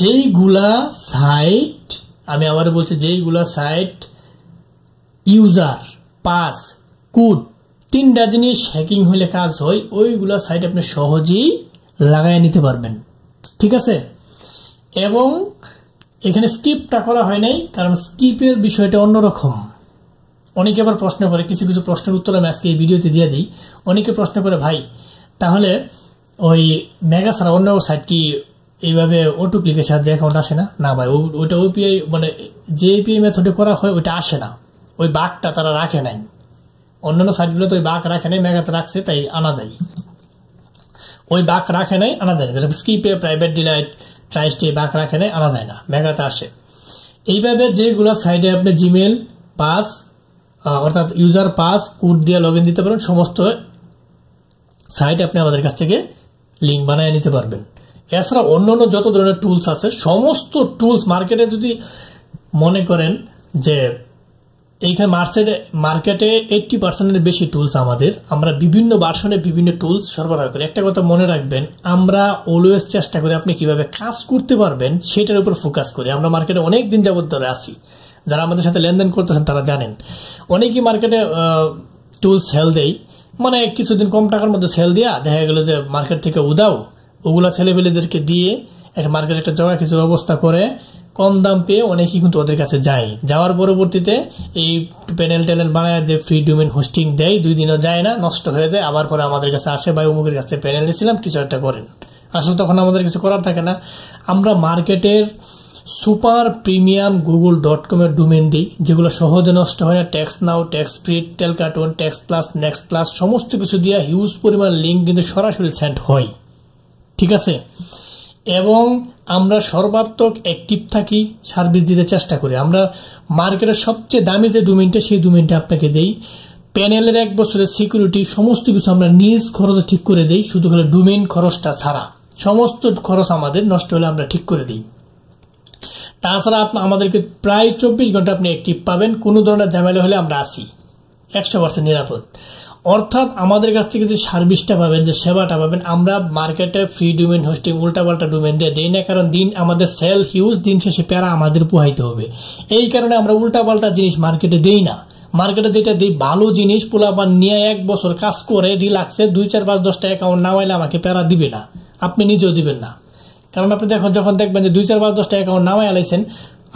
যেইগুলা সাইট, আমি আবার বলছি, যেইগুলা সাইট ইউজার পাস কোড 3টা জিনিস হ্যাকিং হলে কাজ হয়, ওইগুলা সাইট আপনি সহজেই লাগাই নিতে পারবেন। ঠিক আছে, এবং এখানে স্কিপটা করা হয় নাই, কারণ স্কিপের বিষয়টা অন্যরকম। অনেকে আবার প্রশ্ন করে, কিছু কিছু প্রশ্নের উত্তর আমি আজকে এই ভিডিওতে দিয়ে দিই। অনেকে প্রশ্ন করে, ভাই তাহলে ওই মেগা ছাড়া অন্য সাইট কি এইভাবে অটো ক্লিকের সাহায্যে অ্যাকাউন্ট আসে না? না ভাই, ওইটা ওপিআই মানে যে এপিআই মেথডে করা হয় ওইটা আসে না, ওই বাগটা তারা রাখে নাই। অন্যান্য সাইটগুলোতে ওই বাগ রাখে নাই, মেগাতে রাখছে, তাই আনা যায়। ওই বাগ রাখে নাই, আনা যায় না। যেটা স্কিপে, প্রাইভেট ডিলাইট, ট্রাইস্টে বাগ রাখে নাই, আনা যায় না, মেগাতে আসে। এইভাবে যেগুলো সাইটে আপনি জিমেল পাস অর্থাৎ ইউজার পাস কোড দিয়ে লগ ইন দিতে পারেন, সমস্ত সাইট আপনি আমাদের কাছ থেকে লিঙ্ক বানিয়ে নিতে পারবেন। এছাড়া অন্যান্য যত ধরনের টুলস আছে, সমস্ত টুলস মার্কেটে, যদি মনে করেন যে এইখানে মার্কেটে 80% বেশি টুলস আমরা বিভিন্ন ভার্সনে বিভিন্ন টুলস সরবরাহ করি। একটা কথা মনে রাখবেন, আমরা অলওয়েজ চেষ্টা করি আপনি কিভাবে কাজ করতে পারবেন সেটার উপর ফোকাস করি। আমরা মার্কেটে অনেক দিন যাবত ধরে আছি, যারা আমাদের সাথে লেনদেন করতেছেন তারা জানেন। অনেকেই মার্কেটে টুলস সেল দেয়, মানে কিছুদিন কম টাকার মধ্যে সেল দিয়া দেখা গেল যে মার্কেট থেকে উদাও, ওগুলা ছেলেপেলেদেরকে দিয়ে একটা মার্কেটে একটা জগা কিছু ব্যবস্থা করে কম দাম পেয়ে অনেকেই কিন্তু ওদের কাছে যায়। যাওয়ার পরবর্তীতে এই প্যানেল বানায় দিয়ে ফ্রি ডোমেইন হোস্টিং দেয়, 2 দিনও যায় না, নষ্ট হয়ে যায়। আবার পরে আমাদের কাছে আসে, ভাই অমুকের কাছে প্যানেল দিয়েছিলাম, কিছু একটা করেন। আসলে তখন আমাদের কিছু করার থাকে না। আমরা মার্কেটের সুপার প্রিমিয়াম google.com এর ডোমেইন দিই, যেগুলো সহজে নষ্ট হয় না। ট্যাক্স নাও, ট্যাক্স ফ্রি, টেলকার্টুন, ট্যাক্স প্লাস, নেক্সট প্লাস, সমস্ত কিছু দিয়ে হিউজ পরিমাণ লিঙ্ক কিন্তু সরাসরি সেন্ড হয়। ঠিক আছে, এবং আমরা সর্বাত্মক অ্যাক্টিভ থাকি, সার্ভিস দিতে চেষ্টা করি। আমরা মার্কেটের সবচেয়ে দামি যে ডোমেইনটা, সেই ডোমেইনটা আপনাকে দেই। প্যানেলের 1 বছরের সিকিউরিটি, সমস্ত কিছু আমরা নিজ খরচে ঠিক করে দেই, শুধু করে ডোমেইন খরচটা ছাড়া। সমস্ত খরচ আমাদের, নষ্ট হলে আমরা ঠিক করে দিই। তাছাড়া আমাদেরকে প্রায় 24 ঘন্টা আপনি অ্যাক্টিভ পাবেন। কোনো ধরনের ঝামেলা হলে আমরা আসি, 100% নিরাপদ। অর্থাৎ আমাদের কাছ থেকে যে সার্ভিসটা পাবেন, যে সেবাটা পাবেন, আমরা মার্কেটে ফ্রি ডোমেইন হোস্টিং উল্টাপাল্টা ডোমেইন দিয়ে দেই না, কারণ দিন আমাদের সেল হিউজ, দিন শেষে প্যারা আমাদের পোহাইতে হবে। এই কারণে আমরা উল্টাপাল্টা জিনিস মার্কেটে দেই না। মার্কেটে যেটা দিই ভালো জিনিস, পোলাপান নিয়ে 1 বছর কাজ করে রিল্যাক্সে 2, 4, 5, 10টা অ্যাকাউন্ট নামাইলে আমাকে প্যারা দিবে না, আপনি নিজেও দিবেন না। কারণ আপনি যখন দেখবেন যে 2, 4, 5, 10টা অ্যাকাউন্ট নামাই আলাইছেন,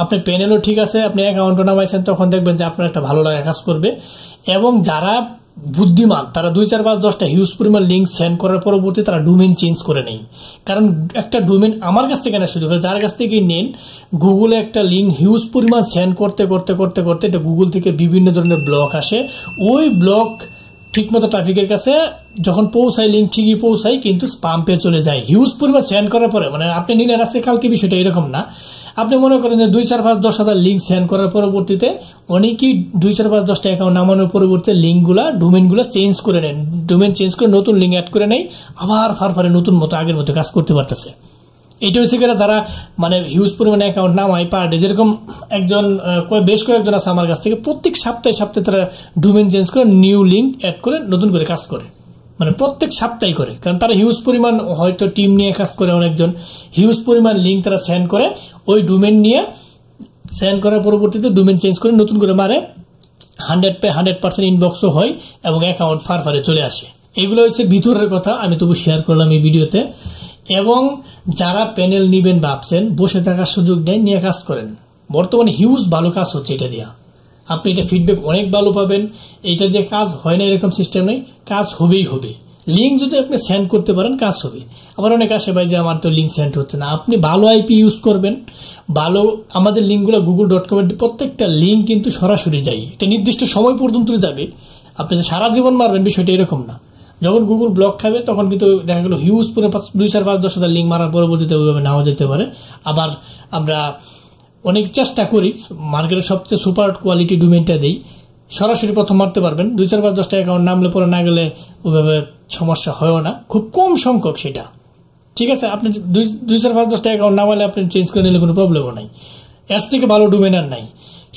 আপনি প্যানেলও ঠিক আছে, আপনি অ্যাকাউন্টও নামাইছেন, তখন দেখবেন যে আপনার একটা ভালো লাগা কাজ করবে। এবং যারা বুদ্ধিমান তারা 2, 4, 5, 10টা হিউজ পরিমাণ লিঙ্ক সেন্ড করার পরবর্তী তারা ডোমেইন চেঞ্জ করে নেই। কারণ একটা ডোমেইন আমার কাছ থেকে না, শুধু যার কাছ থেকে নেন, গুগলে একটা লিঙ্ক হিউজ পরিমাণ সেন্ড করতে করতে করতে করতে এটা গুগল থেকে বিভিন্ন ধরনের ব্লক আসে। ওই ব্লক ঠিকমতো ট্রাফিকের কাছে যখন পৌঁছায়, লিঙ্ক ঠিকই পৌঁছায়, কিন্তু স্পাম পে চলে যায় হিউজ পরিমাণ সেন্ড করার পরে। মানে আপনি নিলেন আজকে কালকে, বিষয়টা এরকম না। আপনি মনে করেন যে 2, 4, 5, 10 হাজার লিঙ্ক সেন্ড করার পরবর্তীতে অনেকেই 2, 4, 5, 10টা অ্যাকাউন্ট নামানোর পরবর্তীতে লিঙ্কগুলা, ডোমেইনগুলো চেঞ্জ করে নেন, ডোমেইন চেঞ্জ করে নতুন লিঙ্ক অ্যাড করে নেয়, আবার ফারফারে নতুন মতো আগের মতো কাজ করতে পারতেছে। এটা হচ্ছে যারা মানে হিউজ পরিমাণে অ্যাকাউন্ট নামায় পার ডে, যেরকম বেশ কয়েকজন আছে আমার কাছ থেকে, প্রত্যেক সপ্তাহে তারা ডোমেইন চেঞ্জ করে নিউ লিঙ্ক অ্যাড করে নতুন করে কাজ করে, মানে প্রত্যেক সপ্তাহে করে। কারণ তারা হিউজ পরিমাণ হয়তো টিম নিয়ে কাজ করে, অনেকজন হিউজ পরিমাণ লিঙ্ক তারা সেন্ড করে, ওই ডোমেইন নিয়ে সেন্ড করার পরবর্তীতে ডোমেইন চেঞ্জ করে নতুন করে মারে, 100% ইনবক্সও হয় এবং অ্যাকাউন্ট ফারফারে চলে আসে। এগুলো হচ্ছে ভিতরের কথা, আমি তবু শেয়ার করলাম এই ভিডিওতে। এবং যারা প্যানেল নিবেন ভাবছেন, বসে থাকার সুযোগ নেই, নিয়ে কাজ করেন। বর্তমানে হিউজ ভালো কাজ হচ্ছে এটা দিয়া, আপনি এটা ফিডব্যাক অনেক ভালো পাবেন। এটা দিয়ে কাজ হয় না এরকম সিস্টেম নেই, কাজ হবেই হবে। লিঙ্ক যদি আপনি সেন্ড করতে পারেন কাজ হবে। আবার অনেক আসে ভাই যে আমার তো লিঙ্ক সেন্ড হচ্ছে না, আপনি ভালো আইপি ইউজ করবেন, ভালো আমাদের লিঙ্কগুলো google.com এর প্রত্যেকটা লিঙ্ক কিন্তু সরাসরি যায়, এটা নির্দিষ্ট সময় পর্যন্ত যাবে, আপনি যে সারা জীবন মারবেন বিষয়টা এরকম না। যখন গুগল ব্লক খাবে তখন কিন্তু দেখা গেল হিউজ পুরো 2, 4, 5, 10 হাজার লিঙ্ক মারার পরবর্তীতে ওইভাবে নেওয়া যেতে পারে। আবার আমরা অনেক চেষ্টা করি মার্কেটের সবচেয়ে সুপার কোয়ালিটি ডোমেইনটা দেই, সরাসরি প্রথম মারতে পারবেন। 2, 4, 5, 10টা অ্যাকাউন্ট নামলে পরে না গেলে ওইভাবে সমস্যা হয়ও না, খুব কম সংখ্যক সেটা। ঠিক আছে, আপনি 2, 4, 5, 10টা অ্যাকাউন্ট নামালে আপনি চেঞ্জ করে নিলে কোনো প্রবলেমও নাই, এর থেকে ভালো ডোমেইন আর নাই।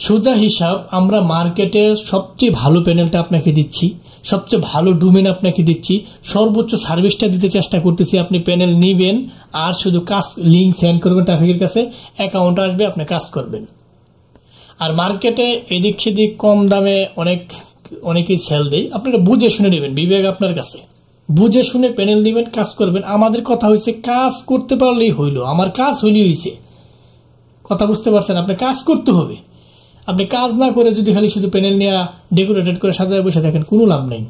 সোজা হিসাব, আমরা মার্কেটের সবচেয়ে ভালো প্যানেলটা আপনাকে দিচ্ছি, সবচেয়ে ভালো ডোমেন আপনাকে দিচ্ছি, সর্বোচ্চ সার্ভিসটা দিতে চেষ্টা করতেছি। আপনি প্যানেল নিবেন আর শুধু কাজ লিঙ্ক সেন্ড করবেন ট্রাফিকের কাছে, অ্যাকাউন্ট আসবে, আপনি কাজ করবেন। আর মার্কেটে এদিক সেদিক কম দামে অনেকেই সেল দেয়, আপনারা বুঝে শুনে নেবেন, বিবেক আপনার কাছে, বুঝে শুনে প্যানেল নেবেন, কাজ করবেন। আমাদের কথা হয়েছে কাজ করতে পারলেই হইল, আমার কাজ হইলেই হয়েছে, কথা বুঝতে পারছেন? আপনি কাজ করতে হবে। আপনি কাজ না করে যদি খালি শুধু প্যানেল নিয়ে ডেকোরেটেড করে সাজায় বসে থাকেন, কোনো লাভ নেই।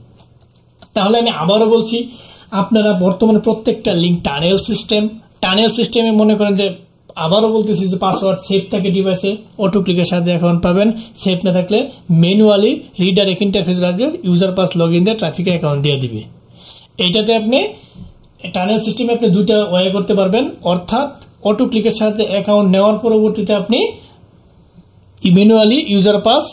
তাহলে আমি আবারও বলছি, আপনারা বর্তমানে প্রত্যেকটা লিঙ্ক টানেল সিস্টেমে মনে করেন যে, আবারও বলতেছি যে পাসওয়ার্ড সেভ থাকে ডিভাইসে, অটো ক্লিকের সাহায্যে অ্যাকাউন্ট পাবেন। সেভ না থাকলে ম্যানুয়ালি রিডাইরেক্ট ইন্টারফেস আসবে, ইউজার পাস লগ ইন দিয়ে ট্রাফিকে অ্যাকাউন্ট দিয়ে দিবে। এইটাতে আপনি টানেল সিস্টেমে আপনি দুইটা ওয়ে করতে পারবেন, অর্থাৎ অটো ক্লিকের সাহায্যে অ্যাকাউন্ট নেওয়ার পরবর্তীতে আপনি ম্যানুয়ালি ইউজার পাস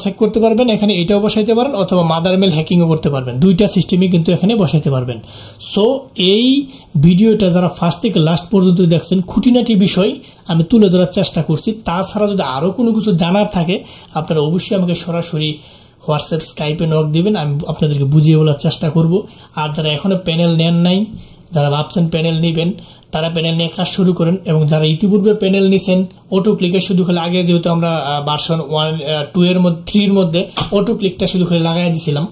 হ্যাক করতে পারবেন, এখানে এটাও বসাইতে পারেন, অথবা মাদার মেল হ্যাকিংও করতে পারবেন। দুইটা সিস্টেমই কিন্তু এখানে বসাইতে পারবেন। সো এই ভিডিওটা যারা ফার্স্ট থেকে লাস্ট পর্যন্ত দেখছেন, খুঁটিনাটি বিষয় আমি তুলে ধরার চেষ্টা করছি। তাছাড়া যদি আরও কোনো কিছু জানার থাকে, আপনারা অবশ্যই আমাকে সরাসরি হোয়াটসঅ্যাপ স্কাইপে নক দিবেন, আমি আপনাদেরকে বুঝিয়ে বলার চেষ্টা করব। আর যারা এখনো প্যানেল নেন নাই, যারা ভাবছেন প্যানেল নেবেন, তারা প্যানেল নিয়ে কাজ শুরু করেন। এবং যারা ইতিপূর্বে প্যানেল নিছেন অটো ক্লিকের শুধু খালি, আগে যেহেতু আমরা ভার্সন 1, 2 এর মধ্যে 3 এর মধ্যে অটো ক্লিকটা শুধু খালি লাগাই দিয়েছিলাম,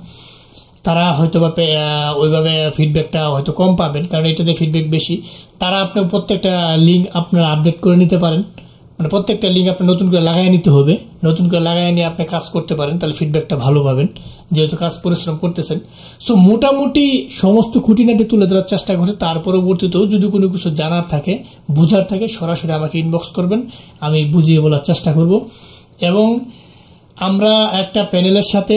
তারা হয়তো বা ওইভাবে ফিডব্যাকটা হয়তো কম পাবেন, কারণ এটাতে ফিডব্যাক বেশি। তারা আপনার প্রত্যেকটা লিঙ্ক আপনারা আপডেট করে নিতে পারেন, মানে প্রত্যেকটা লিঙ্ক আপনার নতুন করে লাগাই নিতে হবে, নতুন করে লাগাই নিয়ে আপনি কাজ করতে পারেন, তাহলে ফিডব্যাকটা ভালো পাবেন, যেহেতু কাজ পরিশ্রম করতেছেন। সো মোটামুটি সমস্ত খুঁটিনাটি তুলে ধরার চেষ্টা করছে। তার পরবর্তীতেও যদি কোনো কিছু জানার থাকে, বোঝার থাকে, সরাসরি আমাকে ইনবক্স করবেন, আমি বুঝিয়ে বলার চেষ্টা করব। এবং আমরা একটা প্যানেলের সাথে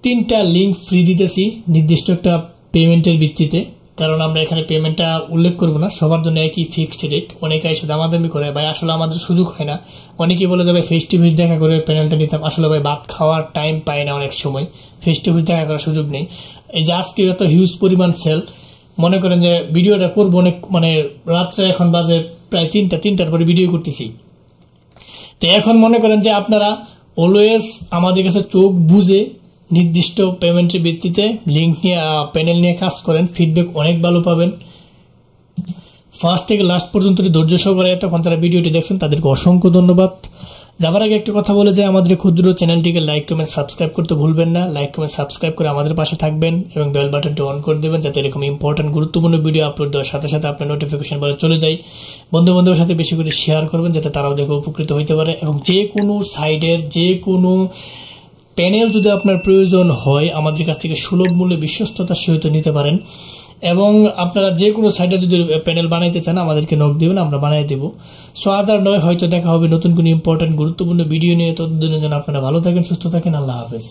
3টা লিঙ্ক ফ্রি দিতেছি, নির্দিষ্ট একটা পেমেন্টের ভিত্তিতে, কারণ আমরা এখানে পেমেন্টটা উল্লেখ করব না, সবার জন্য একই ফিক্সড রেট। অনেকে এসে দামাদামি করে, ভাই আসলে আমাদের সুযোগ হয় না। অনেকেই বলে যাবে ফেস টু ফেস দেখা করে প্যানেলটা নিতাম, আসলে ভাই ভাত খাওয়ার টাইম পাই না, অনেক সময় ফেস টু ফেস দেখা করার সুযোগ নেই। এই যে আজকে এত হিউজ পরিমাণ সেল, মনে করেন যে ভিডিওটা করবো অনেক, মানে রাত্রে এখন বাজে প্রায় 3টার পরে ভিডিও করতেছি। তো এখন মনে করেন যে আপনারা অলওয়েজ আমাদের কাছে চোখ বুঝে নির্দিষ্ট পেমেন্টের ভিত্তিতে লিঙ্ক নিয়ে প্যানেল নিয়ে কাজ করেন, ফিডব্যাক অনেক ভালো পাবেন। ফার্স্ট থেকে লাস্ট পর্যন্ত ধৈর্য সহকারে এতক্ষণ যারা ভিডিওটি দেখছেন, তাদেরকে অসংখ্য ধন্যবাদ। যাবার আগে একটা কথা বলে যায়, আমাদের ক্ষুদ্র চ্যানেলটিকে লাইক কমেন্ট সাবস্ক্রাইব করতে ভুলবেন না। লাইক কমেন্ট সাবস্ক্রাইব করে আমাদের পাশে থাকবেন এবং বেল বাটনটি অন করে দেবেন, যাতে এরকম ইম্পর্টেন্ট গুরুত্বপূর্ণ ভিডিও আপলোড দেওয়ার সাথে সাথে আপনার নোটিফিকেশন বলে চলে যায়। বন্ধু বান্ধবের সাথে বেশি করে শেয়ার করবেন, যাতে তারাও দেখে উপকৃত হইতে পারে। এবং যে কোনো সাইডের যে কোনো প্যানেল যদি আপনার প্রয়োজন হয়, আমাদের কাছ থেকে সুলভ মূল্যে বিশ্বস্ততার সহিত নিতে পারেন। এবং আপনারা যে কোনো সাইটে যদি প্যানেল বানাইতে চান, আমাদেরকে নক দিবেন, আমরা বানিয়ে দেবো। সো আজ আর নয়, হয়তো দেখা হবে নতুন কোনো ইম্পর্টেন্ট গুরুত্বপূর্ণ ভিডিও নিয়ে। ততদিনের জন্য আপনারা ভালো থাকেন, সুস্থ থাকেন, আল্লাহ হাফেজ।